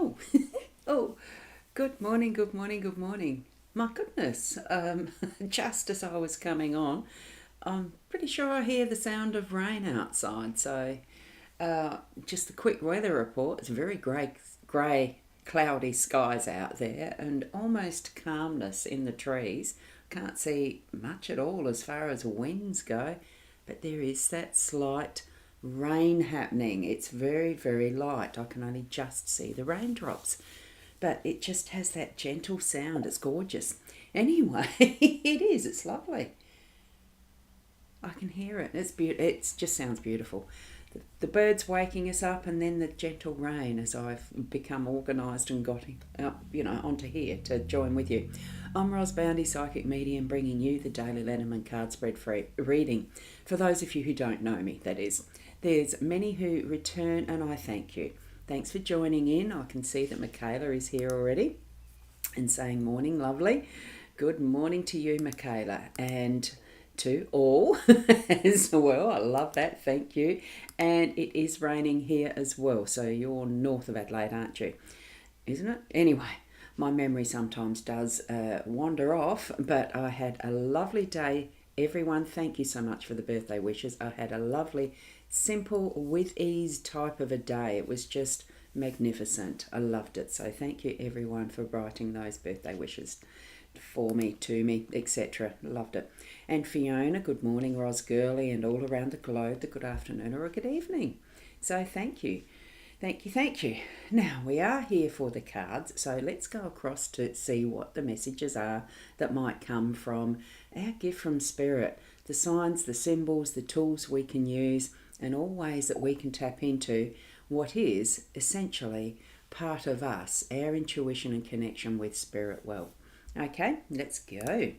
Oh, oh, good morning, good morning, good morning. My goodness, just as I was coming on, I'm pretty sure I hear the sound of rain outside. So, just a quick weather report. It's very grey, cloudy skies out there and almost calmness in the trees. Can't see much at all as far as winds go, but there is that slight rain happening. It's very, very light. I can only just see the raindrops, but it just has that gentle sound. It's gorgeous. Anyway, it is. It's lovely. I can hear it. It's it just sounds beautiful. The birds waking us up, and then the gentle rain as I've become organised and got up, onto here to join with you. I'm Boundy, psychic medium, bringing you the daily lenormand card spread free reading. For those of you who don't know me, that is, there's many who return, and I thank you. Thanks for joining in. I can see that Michaela is here already and saying morning, lovely. Good morning to you, Michaela, and to all as well. I love that. Thank you. And it is raining here as well. So you're north of Adelaide, aren't you? Isn't it? Anyway, my memory sometimes does wander off, but I had a lovely day. Everyone, thank you so much for the birthday wishes. I had a lovely, simple, with ease type of a day. It was just magnificent. I loved it. So thank you, everyone, for writing those birthday wishes for me, to me, etc. Loved it. And Fiona, good morning, Ros Girly, and all around the globe, the good afternoon or a good evening. So thank you. Thank you, thank you. Now, we are here for the cards, so let's go across to see what the messages are that might come from our gift from Spirit, the signs, the symbols, the tools we can use, and all ways that we can tap into what is essentially part of us, our intuition and connection with Spirit well. Okay, let's go.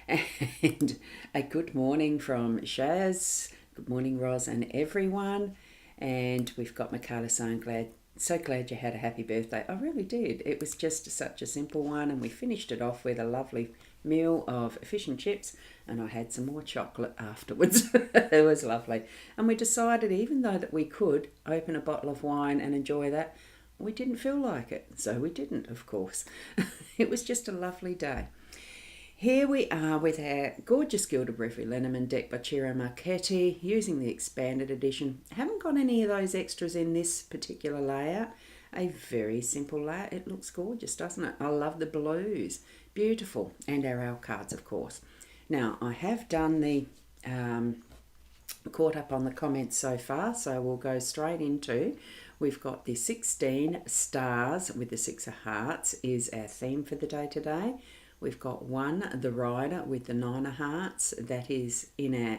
And a good morning from Shaz. Good morning, Ros, and everyone. And we've got Michaela saying, so glad you had a happy birthday. I really did. It was just such a simple one, and we finished it off with a lovely meal of fish and chips, and I had some more chocolate afterwards. It was lovely. And we decided, even though that we could open a bottle of wine and enjoy that, we didn't feel like it, so we didn't, of course. It was just a lovely day. Here we are with our gorgeous Gilda-Breffrey Lenormand deck by Ciro Marchetti, using the expanded edition. Haven't got any of those extras in this particular layout. A very simple layout. It looks gorgeous, doesn't it? I love the blues. Beautiful. And our owl cards, of course. Now, I have done the caught up on the comments so far, so we'll go straight into. We've got the 16 stars with the 6 of hearts is our theme for the day today. We've got 1, the rider with the 9 of hearts. That is in our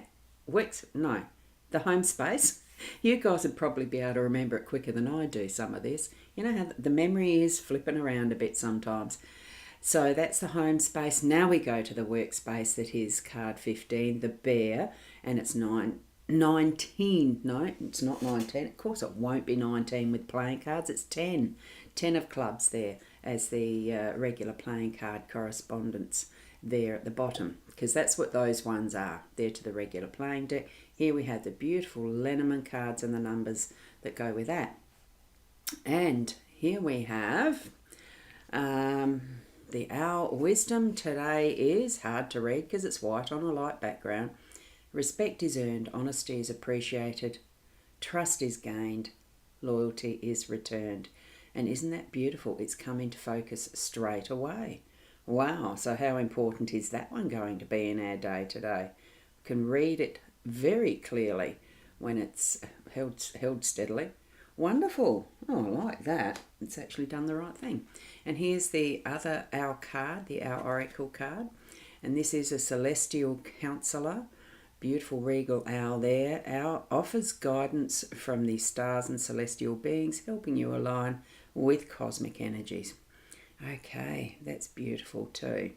the home space. You guys would probably be able to remember it quicker than I do, some of this. You know how the memory is flipping around a bit sometimes. So that's the home space. Now we go to the workspace, that is card 15, the bear, and it's 19. No, it's not 19. Of course it won't be 19 with playing cards. It's 10. 10 of clubs there as the regular playing card correspondence there at the bottom, because that's what those ones are. They're to the regular playing deck. Here we have the beautiful Lenormand cards and the numbers that go with that. And here we have the Owl Wisdom. Today is hard to read because it's white on a light background. Respect is earned, honesty is appreciated, trust is gained, loyalty is returned. And isn't that beautiful? It's come into focus straight away. Wow, so how important is that one going to be in our day today? We can read it very clearly when it's held steadily. Wonderful. Oh, I like that. It's actually done the right thing. And here's the other Owl card, the Owl Oracle card. And this is a Celestial Counselor. Beautiful regal owl there. Owl offers guidance from the stars and celestial beings, helping you align with cosmic energies. Okay, that's beautiful too.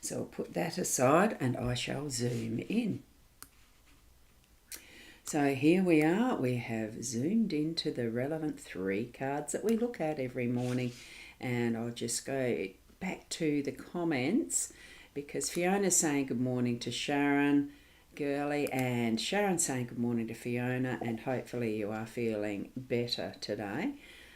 So I'll put that aside and I shall zoom in. So here we are. We have zoomed into the relevant 3 cards that we look at every morning. And I'll just go back to the comments, because Fiona's saying good morning to Sharon Girly, and Sharon saying good morning to Fiona, and hopefully you are feeling better today.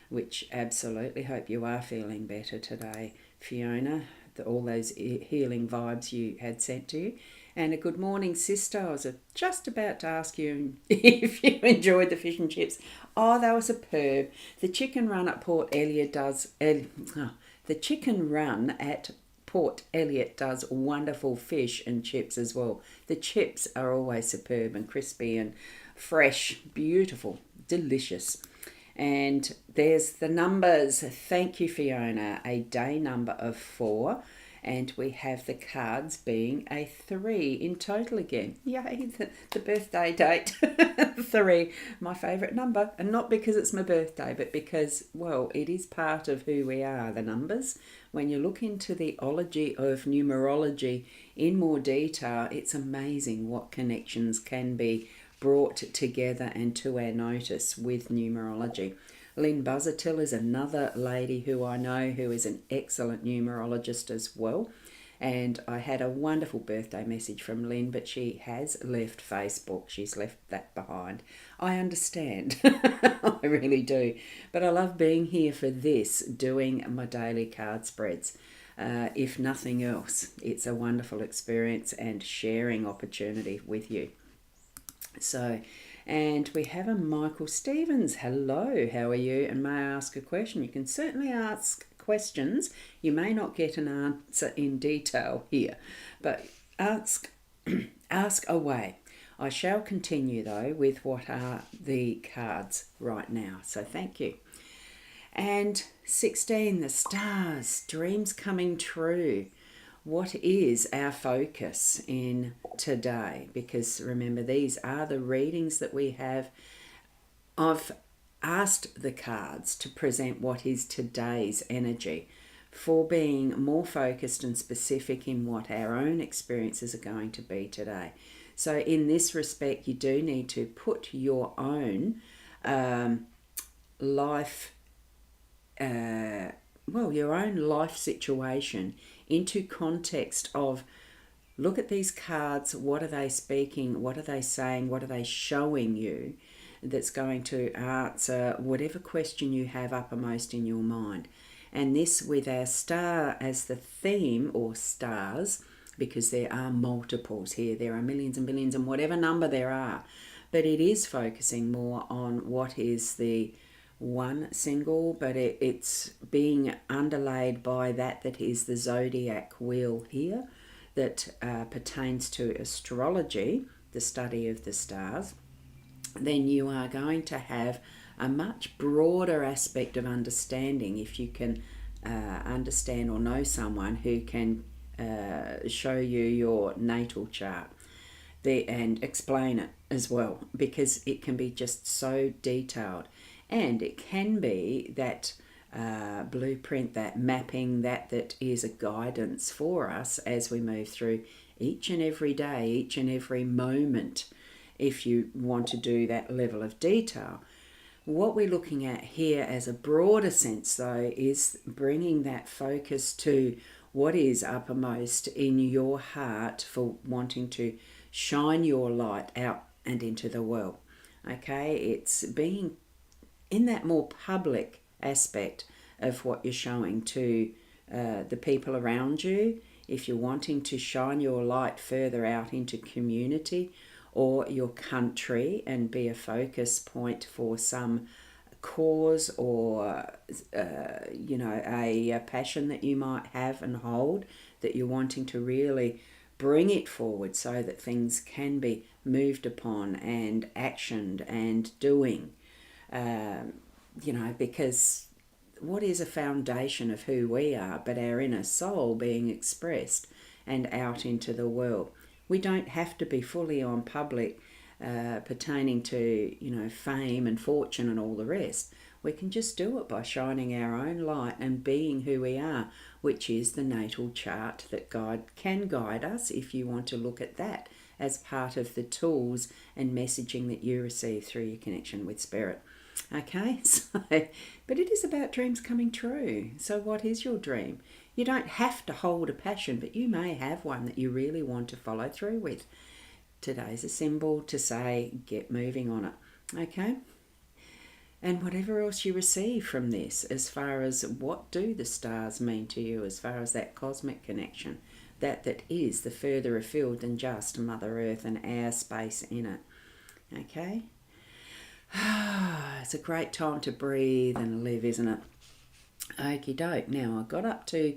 which absolutely hope you are feeling better today, Fiona. All those healing vibes you had sent to you. And a good morning, sister. I was just about to ask you if you enjoyed the fish and chips. Oh, they were superb. The chicken run at Port Elliot does. The chicken run at Port Elliot does wonderful fish and chips as well. The chips are always superb and crispy and fresh, beautiful, delicious. And there's the numbers. Thank you, Fiona. A day number of 4. And we have the cards being a 3 in total again. Yay, the birthday date. 3, my favourite number. And not because it's my birthday, but because, well, it is part of who we are, the numbers. When you look into the ology of numerology in more detail, it's amazing what connections can be brought together and to our notice with numerology. Lynn Buzzertill is another lady who I know who is an excellent numerologist as well. And I had a wonderful birthday message from Lynn, but she has left Facebook. She's left that behind. I understand. I really do. But I love being here for this, doing my daily card spreads. If nothing else, it's a wonderful experience and sharing opportunity with you. So, and we have a Michael Stevens. Hello, how are you? And may I ask a question? You can certainly ask questions. You may not get an answer in detail here, but ask away. I shall continue though with what are the cards right now. So thank you. And 16, the stars, dreams coming true. What is our focus in today? Because remember, these are the readings that we have. I've asked the cards to present what is today's energy for being more focused and specific in what our own experiences are going to be today. So in this respect, you do need to put your own your own life situation into context of, look at these cards, what are they speaking, what are they saying, what are they showing you that's going to answer whatever question you have uppermost in your mind. And this with our star as the theme, or stars, because there are multiples here, there are millions and billions and whatever number there are, but it is focusing more on what is the one single, but it's being underlaid by that is the zodiac wheel here that pertains to astrology, the study of the stars. Then you are going to have a much broader aspect of understanding if you can understand or know someone who can show you your natal chart and explain it as well, because it can be just so detailed. And it can be that blueprint, that mapping, that is a guidance for us as we move through each and every day, each and every moment, if you want to do that level of detail. What we're looking at here as a broader sense, though, is bringing that focus to what is uppermost in your heart for wanting to shine your light out and into the world. Okay, it's being in that more public aspect of what you're showing to the people around you. If you're wanting to shine your light further out into community or your country and be a focus point for some cause or a passion that you might have and hold, that you're wanting to really bring it forward so that things can be moved upon and actioned and doing. Because what is a foundation of who we are but our inner soul being expressed and out into the world? We don't have to be fully on public pertaining to, fame and fortune and all the rest. We can just do it by shining our own light and being who we are, which is the natal chart that can guide us if you want to look at that as part of the tools and messaging that you receive through your connection with spirit. Okay, but it is about dreams coming true. So what is your dream? You don't have to hold a passion, but you may have one that you really want to follow through with. Today's a symbol to say, get moving on it. Okay? and whatever else you receive from this, as far as what do the stars mean to you, as far as that cosmic connection, that is the further afield than just Mother Earth and our space in it. Okay? It's a great time to breathe and live, isn't it? Okie doke. Now, I got up to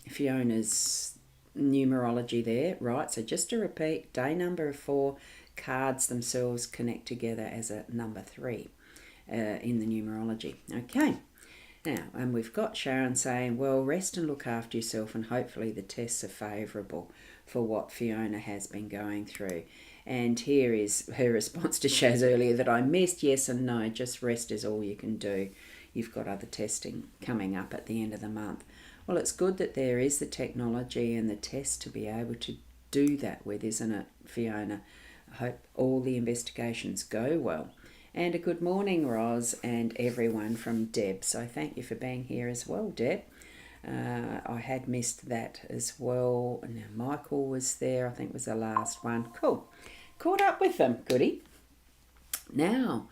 Fiona's numerology there, right? So just to repeat, day number 4, cards themselves connect together as a number 3 in the numerology. Okay. Now, and we've got Sharon saying, well, rest and look after yourself, and hopefully the tests are favourable for what Fiona has been going through. And here is her response to Shaz earlier that I missed. Yes and no, just rest is all you can do. You've got other testing coming up at the end of the month. Well, it's good that there is the technology and the test to be able to do that with, isn't it, Fiona? I hope all the investigations go well. And a good morning, Roz, and everyone from Deb. So thank you for being here as well, Deb. I had missed that as well. Now, Michael was there, I think was the last one. Cool. Caught up with them, goody. Now,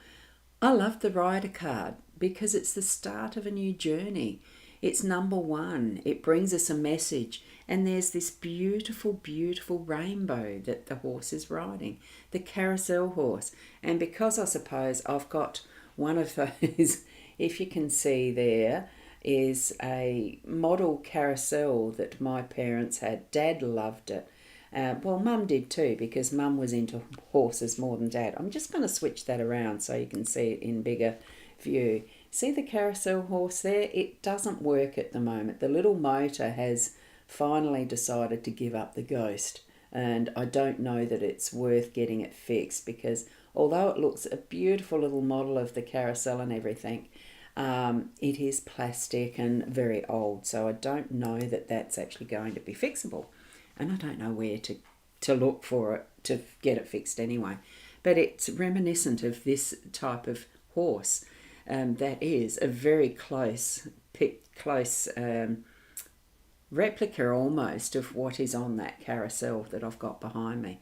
I love the Rider card because it's the start of a new journey. It's number 1. It brings us a message. And there's this beautiful, beautiful rainbow that the horse is riding, the carousel horse. And because I suppose I've got one of those, if you can see there, is a model carousel that my parents had. Dad loved it. Well, Mum did too, because Mum was into horses more than Dad. I'm just going to switch that around so you can see it in bigger view. See the carousel horse there? It doesn't work at the moment. The little motor has finally decided to give up the ghost, and I don't know that it's worth getting it fixed, because although it looks a beautiful little model of the carousel and everything, it is plastic and very old, so I don't know that that's actually going to be fixable, and I don't know where to look for it to get it fixed anyway. But it's reminiscent of this type of horse. That is a very close replica almost of what is on that carousel that I've got behind me.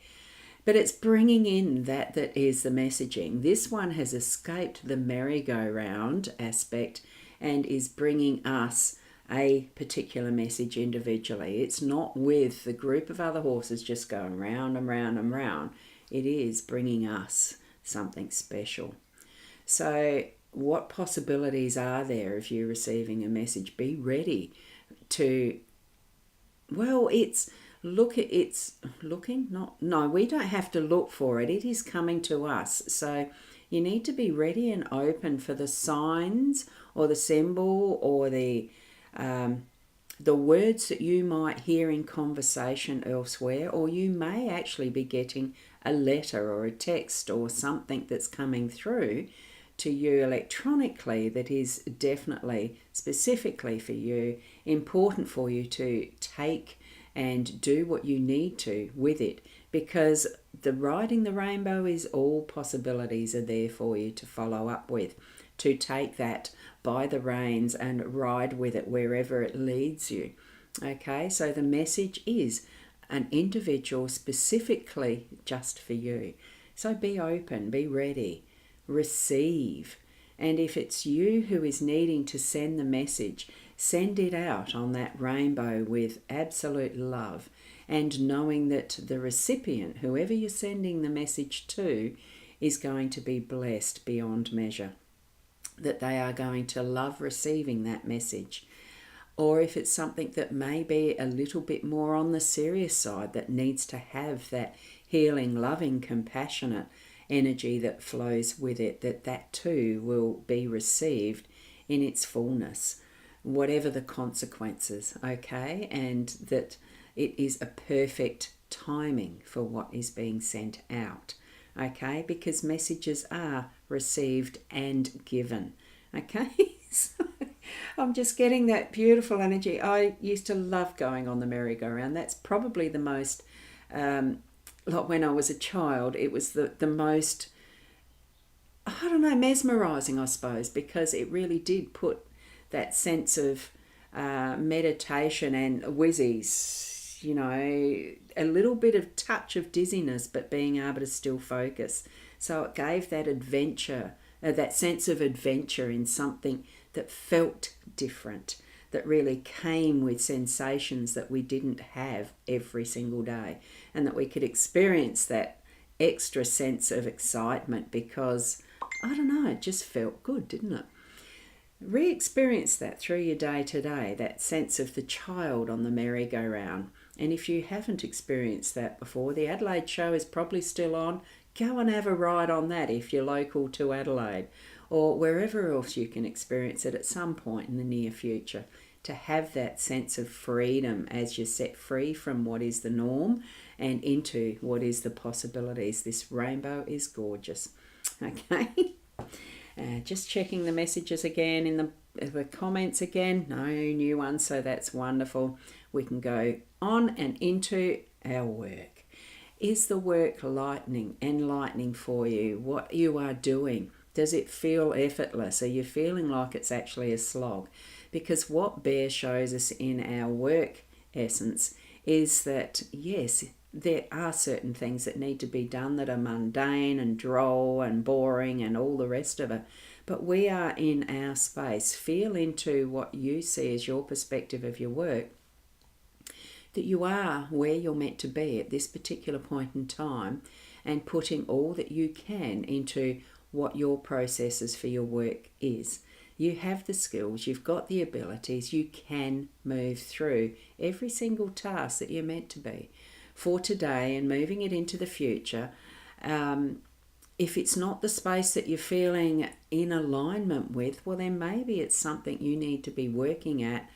But it's bringing in that is the messaging. This one has escaped the merry-go-round aspect and is bringing us a particular message individually. It's not with the group of other horses just going round and round and round. It is bringing us something special. So what possibilities are there of you receiving a message? Be ready to, well, we don't have to look for it. It is coming to us. So you need to be ready and open for the signs or the symbol or the words that you might hear in conversation elsewhere, or you may actually be getting a letter or a text or something that's coming through to you electronically that is definitely, specifically for you, important for you to take and do what you need to with it, because the riding the rainbow is all possibilities are there for you to follow up with, to take that by the reins and ride with it wherever it leads you. Okay, so the message is an individual specifically just for you. So be open, be ready, receive. And if it's you who is needing to send the message, send it out on that rainbow with absolute love, and knowing that the recipient, whoever you're sending the message to, is going to be blessed beyond measure, that they are going to love receiving that message. Or if it's something that may be a little bit more on the serious side, that needs to have that healing, loving, compassionate energy that flows with it, that too will be received in its fullness, whatever the consequences, okay? And that it is a perfect timing for what is being sent out, okay? Because messages are received and given, okay? So I'm just getting that beautiful energy. I used to love going on the merry-go-round. That's probably the most, like when I was a child, it was the most, I don't know, mesmerising, I suppose, because it really did put that sense of meditation and whizzies, you know, a little bit of touch of dizziness, but being able to still focus. So it gave that adventure that sense of adventure in something that felt different, that really came with sensations that we didn't have every single day, and that we could experience that extra sense of excitement because, I don't know, it just felt good, didn't it? Re-experience that through your day to day, that sense of the child on the merry-go-round. And if you haven't experienced that before, the Adelaide show is probably still on. Go and have a ride on that if you're local to Adelaide, or wherever else you can experience it at some point in the near future, to have that sense of freedom as you're set free from what is the norm and into what is the possibilities. This rainbow is gorgeous. Okay. Just checking the messages again in the comments again. No new ones, so that's wonderful. We can go on and into our work. Is the work enlightening for you? What you are doing? Does it feel effortless? Are you feeling like it's actually a slog? Because what Bear shows us in our work essence is that, yes, there are certain things that need to be done that are mundane and droll and boring and all the rest of it. But we are in our space. Feel into what you see as your perspective of your work, that you are where you're meant to be at this particular point in time, and putting all that you can into what your processes for your work is. You have the skills, you've got the abilities, you can move through every single task that you're meant to be for today and moving it into the future. If it's not the space that you're feeling in alignment with, well, then maybe it's something you need to be working at.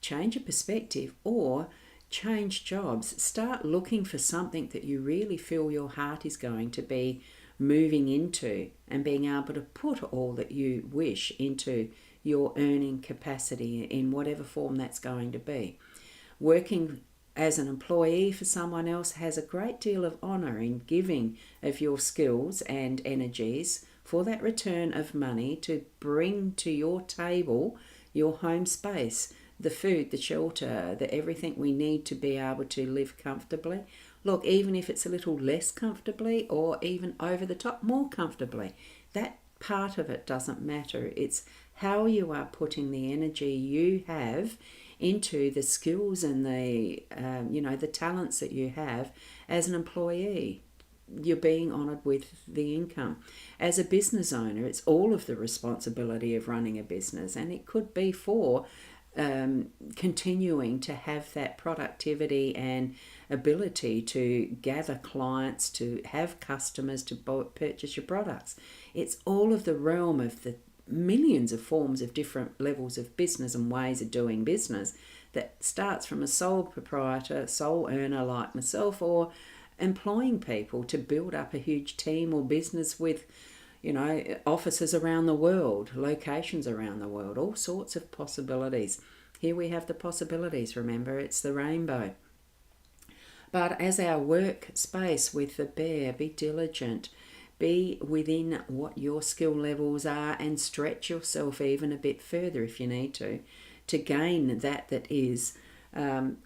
Change your perspective or change jobs. Start looking for something that you really feel your heart is going to be moving into, and being able to put all that you wish into your earning capacity in whatever form that's going to be. Working as an employee for someone else has a great deal of honour in giving of your skills and energies for that return of money to bring to your table, your home space, the food, the shelter, the everything we need to be able to live comfortably. Look, even if it's a little less comfortably or even over the top more comfortably, that part of it doesn't matter. It's how you are putting the energy you have into the skills and the the talents that you have as an employee. You're being honoured with the income. As a business owner, it's all of the responsibility of running a business, and it could be for continuing to have that productivity and ability to gather clients, to have customers to purchase your products. It's all of the realm of the millions of forms of different levels of business and ways of doing business that starts from a sole proprietor, sole earner like myself, or employing people to build up a huge team or business with offices around the world, locations around the world, all sorts of possibilities. Here we have the possibilities, remember, it's the rainbow. But as our work space with the bear, be diligent, be within what your skill levels are, and stretch yourself even a bit further if you need to gain that is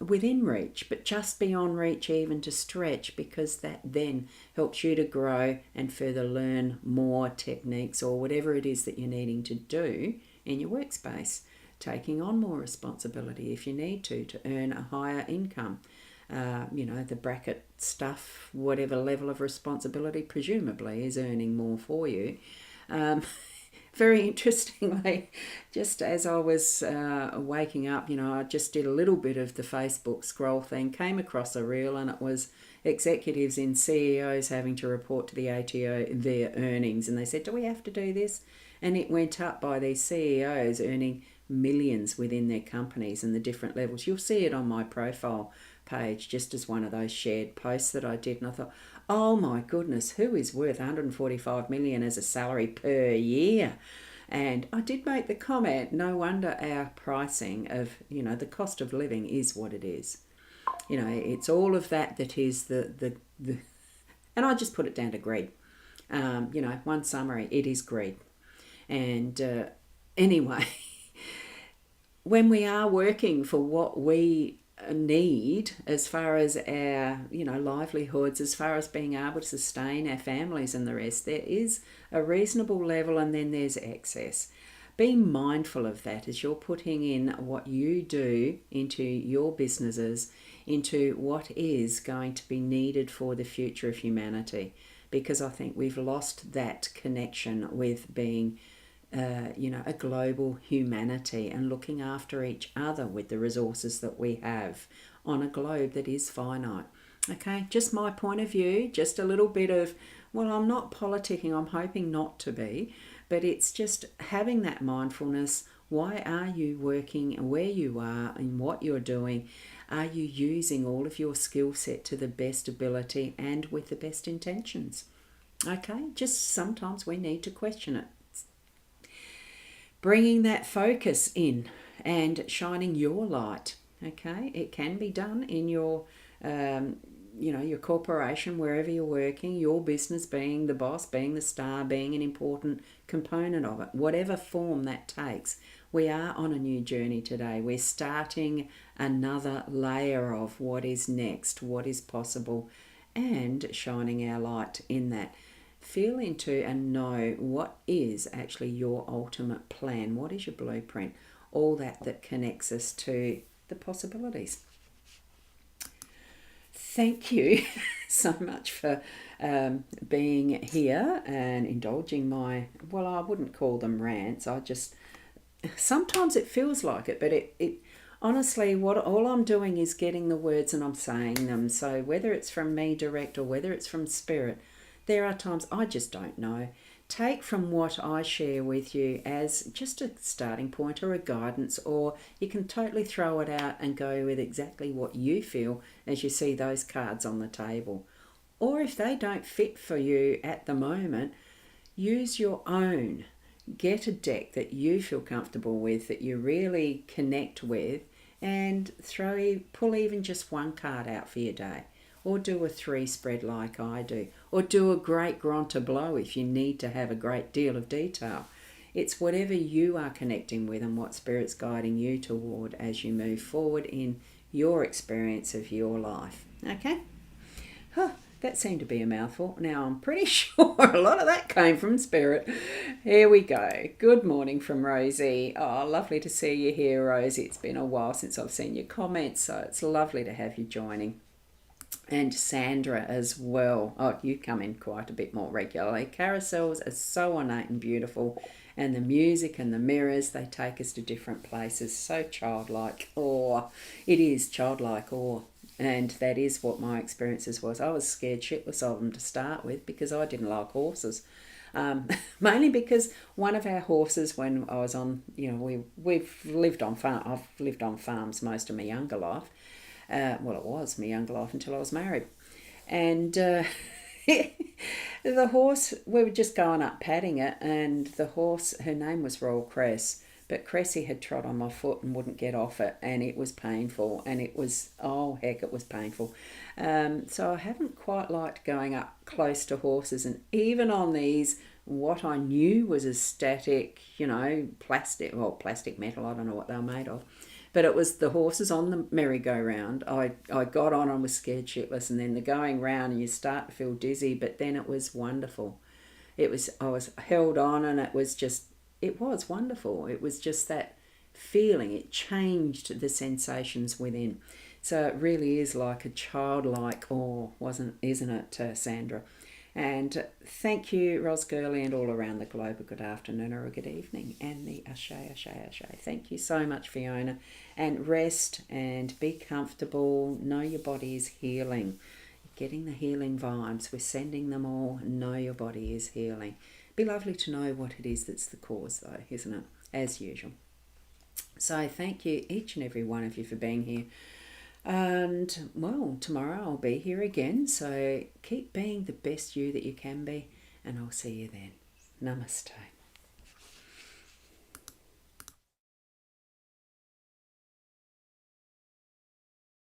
within reach, but just beyond reach even to stretch, because that then helps you to grow and further learn more techniques or whatever it is that you're needing to do in your workspace, taking on more responsibility if you need to earn a higher income. The bracket stuff, whatever level of responsibility presumably is earning more for you. Very interestingly, just as I was waking up, I just did a little bit of the Facebook scroll thing, came across a reel, and it was executives in CEOs having to report to the ATO their earnings. And they said, do we have to do this? And it went up by these CEOs earning millions within their companies and the different levels. You'll see it on my profile page just as one of those shared posts that I did. And I thought, oh my goodness, who is worth 145 million as a salary per year? And I did make the comment, no wonder our pricing of, the cost of living is what it is. It's all of that is the and I just put it down to greed. One summary, it is greed. And anyway, when we are working for what we need as far as our livelihoods, as far as being able to sustain our families and the rest. There is a reasonable level, and then there's excess. Be mindful of that as you're putting in what you do into your businesses, into what is going to be needed for the future of humanity, because I think we've lost that connection with being a global humanity and looking after each other with the resources that we have on a globe that is finite. Okay, just my point of view, just a little bit of, well, I'm not politicking, I'm hoping not to be, but it's just having that mindfulness. Why are you working where you are and what you're doing? Are you using all of your skill set to the best ability and with the best intentions? Okay, just sometimes we need to question it. Bringing that focus in and shining your light. Okay, it can be done in your your corporation, wherever you're working, your business, being the boss, being the star, being an important component of it, whatever form that takes. We are on a new journey today. We're starting another layer of what is next, what is possible, and shining our light in that. Feel into and know what is actually your ultimate plan. What is your blueprint? All that connects us to the possibilities. Thank you so much for being here and indulging my, well, I wouldn't call them rants. Sometimes it feels like it, but it honestly, what all I'm doing is getting the words and I'm saying them. So whether it's from me direct or whether it's from spirit, there are times I just don't know. Take from what I share with you as just a starting point or a guidance, or you can totally throw it out and go with exactly what you feel as you see those cards on the table. Or if they don't fit for you at the moment, use your own. Get a deck that you feel comfortable with, that you really connect with, and pull even just one card out for your day. Or do a 3 spread like I do. Or do a great grand tableau if you need to have a great deal of detail. It's whatever you are connecting with and what Spirit's guiding you toward as you move forward in your experience of your life. Okay? That seemed to be a mouthful. Now I'm pretty sure a lot of that came from Spirit. Here we go. Good morning from Rosie. Oh, lovely to see you here, Rosie. It's been a while since I've seen your comments, so it's lovely to have you joining. And Sandra as well. Oh, you come in quite a bit more regularly. Carousels are so ornate and beautiful. And the music and the mirrors, they take us to different places. So childlike. Oh, it is childlike awe. And that is what my experiences was. I was scared shitless of them to start with because I didn't like horses. Mainly because one of our horses, when I was on, we've lived on I've lived on farms most of my younger life. It was my younger life until I was married. And the horse, we were just going up patting it, and the horse, her name was Royal Cress, but Cressy had trod on my foot and wouldn't get off it, and it was painful, and it was painful. So I haven't quite liked going up close to horses, and even on these, what I knew was a static, plastic metal, I don't know what they were made of. But it was the horses on the merry-go-round. I got on and was scared shitless, and then the going round and you start to feel dizzy, but then it was wonderful. I was held on and it was wonderful. It was just that feeling. It changed the sensations within. So it really is like a childlike awe, isn't it, Sandra? And thank you, Ros Gurley, and all around the globe, a good afternoon or a good evening. And the Ashe. Thank you so much, Fiona. And rest and be comfortable. Know your body is healing. Getting the healing vibes. We're sending them all. Know your body is healing. Be lovely to know what it is that's the cause, though, isn't it? As usual. So thank you, each and every one of you, for being here. And, well, tomorrow I'll be here again. So keep being the best you that you can be. And I'll see you then. Namaste.